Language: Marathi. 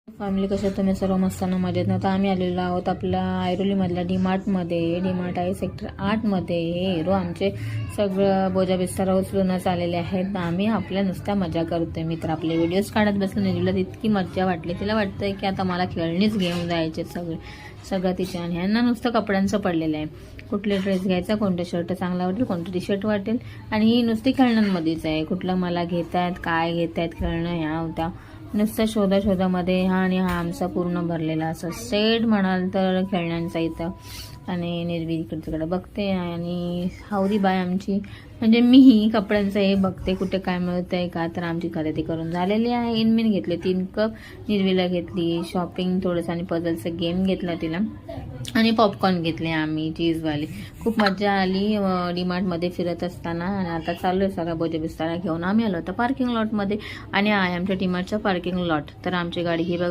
फॅमिली कशा तुम्ही सर्व मस्ताना मजेत ना. तर आम्ही आलेलो आहोत आपल्या ऐरोलीमधल्या डीमार्टमध्ये. डीमार्ट आहे सेक्टर 8मध्ये. हे हिरो आमचे सगळं बोजा बिस्तारा उचलूनच आलेले आहेत. आम्ही आपल्या नुसत्या मजा करतोय. मित्र आपले व्हिडिओज काढत बसले. निजूला इतकी मजा वाटली. तिला वाटतंय की आता मला खेळणीच घेऊन जायचे सगळं तिच्या. आणि ह्यांना नुसतं कपड्यांचं पडलेलं आहे. कुठले ड्रेस घ्यायचा, कोणतं शर्ट चांगला वाटेल, कोणतं टी शर्ट वाटेल. आणि ही नुसती खेळण्यांमध्येच आहे. कुठलं मला घेत आहेत, काय घेत आहेत खेळणं, ह्या होत्या नुसतं शोधामध्ये. हा आणि हा आमचा पूर्ण भरलेला असं सेट म्हणाल तर खेळण्यांचा इथं. आणि निर्वी इकडे तिकडे बघते. आणि हावरी बाय आमची म्हणजे मीही कपड्यांचं हे बघते कुठे काय मिळत आहे का. तर आमची खरेदी करून झालेली आहे. इनमिन घेतले 3 कप, निर्वीला घेतली शॉपिंग थोडंसं आणि पझलचं गेम घेतला तिला. आणि पॉपकॉर्न घेतले आम्ही चीजवाले. खूप मजा आली डीमार्टमध्ये फिरत असताना. आणि आता चालू आहे सगळा बोजा बिस्तारा घेऊन. आम्ही आलो होतो पार्किंग लॉटमध्ये. आणि आहे आमच्या डीमार्टचा पार्किंग लॉट. तर आमची गाडी ही बघा